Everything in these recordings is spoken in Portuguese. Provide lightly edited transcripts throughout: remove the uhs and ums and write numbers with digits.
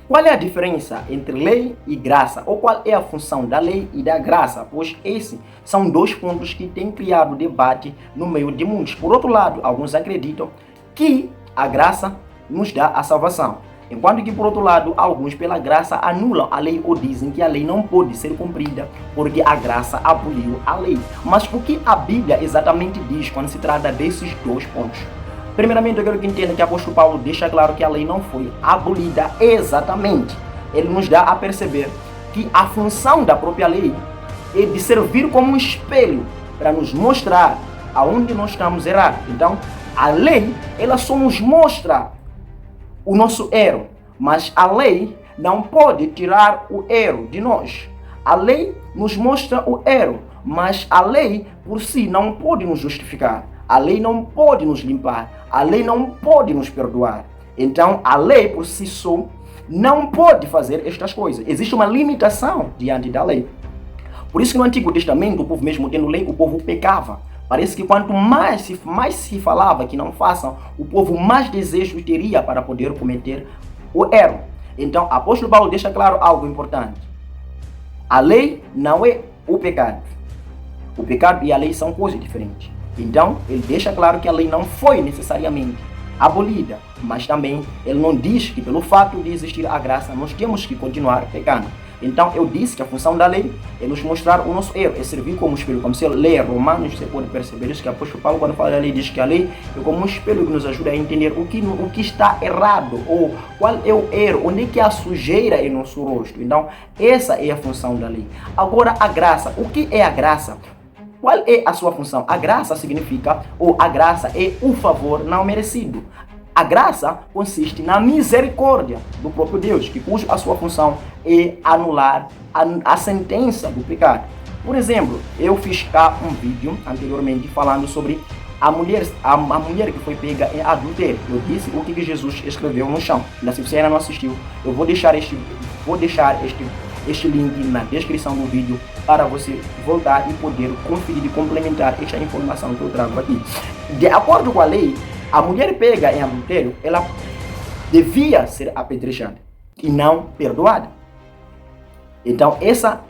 Qual é a diferença entre lei e graça? Ou qual é a função da lei e da graça? Pois esses são dois pontos que têm criado debate no meio de muitos. Por outro lado, alguns acreditam que a graça nos dá a salvação, enquanto que, por outro lado, alguns pela graça anulam a lei ou dizem que a lei não pode ser cumprida porque a graça aboliu a lei. Mas o que a Bíblia exatamente diz quando se trata desses dois pontos? Primeiramente, eu quero que entenda que o apóstolo Paulo deixa claro que a lei não foi abolida exatamente. Ele nos dá a perceber que a função da própria lei é de servir como um espelho para nos mostrar aonde nós estamos errados. Então, a lei, ela só nos mostra o nosso erro, mas a lei não pode tirar o erro de nós. A lei nos mostra o erro, mas a lei por si não pode nos justificar. A lei não pode nos limpar. A lei não pode nos perdoar. Então, a lei por si só não pode fazer estas coisas. Existe uma limitação diante da lei. Por isso que no Antigo Testamento, o povo mesmo tendo lei, o povo pecava. Parece que quanto mais se falava que não façam, o povo mais desejo teria para poder cometer o erro. Então, o apóstolo Paulo deixa claro algo importante. A lei não é o pecado. O pecado e a lei são coisas diferentes. Então, ele deixa claro que a lei não foi necessariamente abolida, mas também ele não diz que pelo fato de existir a graça, nós temos que continuar pecando. Então, eu disse que a função da lei é nos mostrar o nosso erro, é servir como espelho. Como se ler Romanos, você pode perceber isso, que o apóstolo Paulo, quando fala da lei, diz que a lei é como um espelho que nos ajuda a entender o que está errado, ou qual é o erro, onde é que há sujeira em nosso rosto. Então, essa é a função da lei. Agora, a graça. O que é a graça? Qual é a sua função? A graça significa, ou a graça é o favor não merecido. A graça consiste na misericórdia do próprio Deus, cuja a sua função é anular a sentença do pecado. Por exemplo, eu fiz cá um vídeo anteriormente falando sobre a mulher que foi pega em adultério. Eu disse o que Jesus escreveu no chão. Se você ainda não assistiu, eu vou deixar este link na descrição do vídeo para você voltar e poder conferir e complementar esta informação que eu trago aqui. De acordo com a lei, a mulher pega em adultério, ela devia ser apedrejada e não perdoada. Então, essa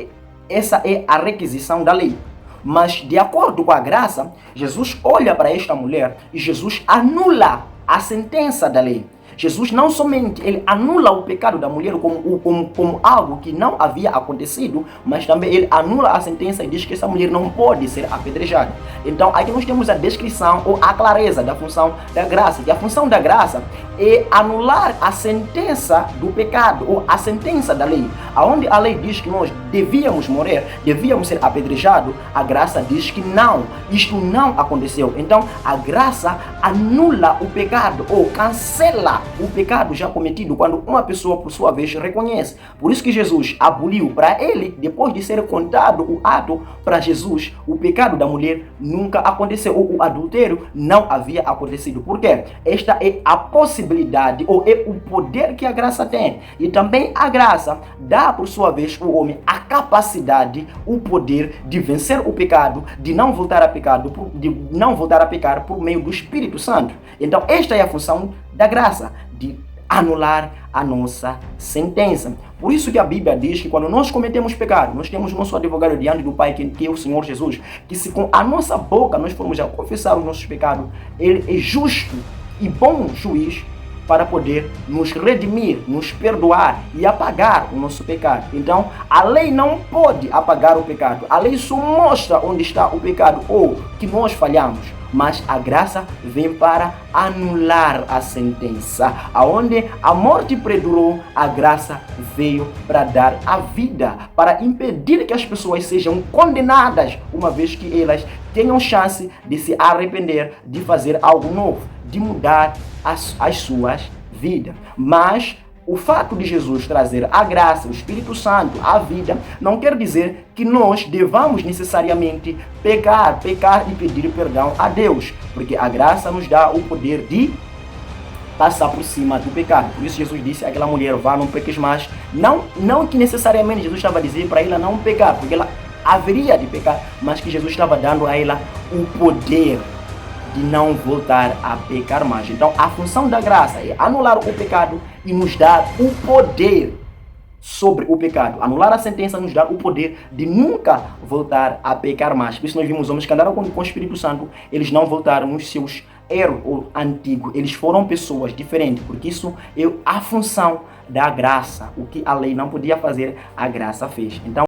é a requisição da lei. Mas, de acordo com a graça, Jesus olha para esta mulher e Jesus anula a sentença da lei. Jesus não somente ele anula o pecado da mulher como algo que não havia acontecido, mas também ele anula a sentença e diz que essa mulher não pode ser apedrejada. Então aqui nós temos a descrição ou a clareza da função da graça. E a função da graça é anular a sentença do pecado ou a sentença da lei. Aonde a lei diz que nós devíamos morrer, devíamos ser apedrejados, a graça diz que não, isto não aconteceu. Então a graça anula o pecado ou cancela o pecado já cometido quando uma pessoa, por sua vez, reconhece. Por isso que Jesus aboliu para ele, depois de ser contado o ato, para Jesus, o pecado da mulher nunca aconteceu, ou o adultério não havia acontecido. Por quê? Esta é a possibilidade, ou é o poder que a graça tem. E também a graça dá, por sua vez, ao homem a capacidade, o poder de vencer o pecado, de não voltar a pecar por meio do Espírito Santo. Então, esta é a função da graça, de anular a nossa sentença. Por isso que a Bíblia diz que quando nós cometemos pecado, nós temos nosso advogado diante do Pai, que é o Senhor Jesus, que se com a nossa boca nós formos a confessar os nossos pecados, Ele é justo e bom juiz para poder nos redimir, nos perdoar e apagar o nosso pecado. Então, a lei não pode apagar o pecado. A lei só mostra onde está o pecado ou que nós falhamos. Mas a graça vem para anular a sentença. Aonde a morte predurou, a graça veio para dar a vida, para impedir que as pessoas sejam condenadas, uma vez que elas tenham chance de se arrepender, de fazer algo novo, de mudar as suas vidas. Mas o fato de Jesus trazer a graça, o Espírito Santo, a vida, não quer dizer que nós devamos necessariamente pecar e pedir perdão a Deus, porque a graça nos dá o poder de passar por cima do pecado. Por isso Jesus disse àquela mulher, vá, não peques mais. Não que necessariamente Jesus estava a dizer para ela não pecar, porque ela haveria de pecar, mas que Jesus estava dando a ela o poder de não voltar a pecar mais. Então, a função da graça é anular o pecado e nos dar o poder sobre o pecado. Anular a sentença nos dá o poder de nunca voltar a pecar mais. Por isso nós vimos homens que andaram com o Espírito Santo, eles não voltaram nos seus erros antigos, eles foram pessoas diferentes, porque isso é a função da graça. O que a lei não podia fazer, a graça fez. Então,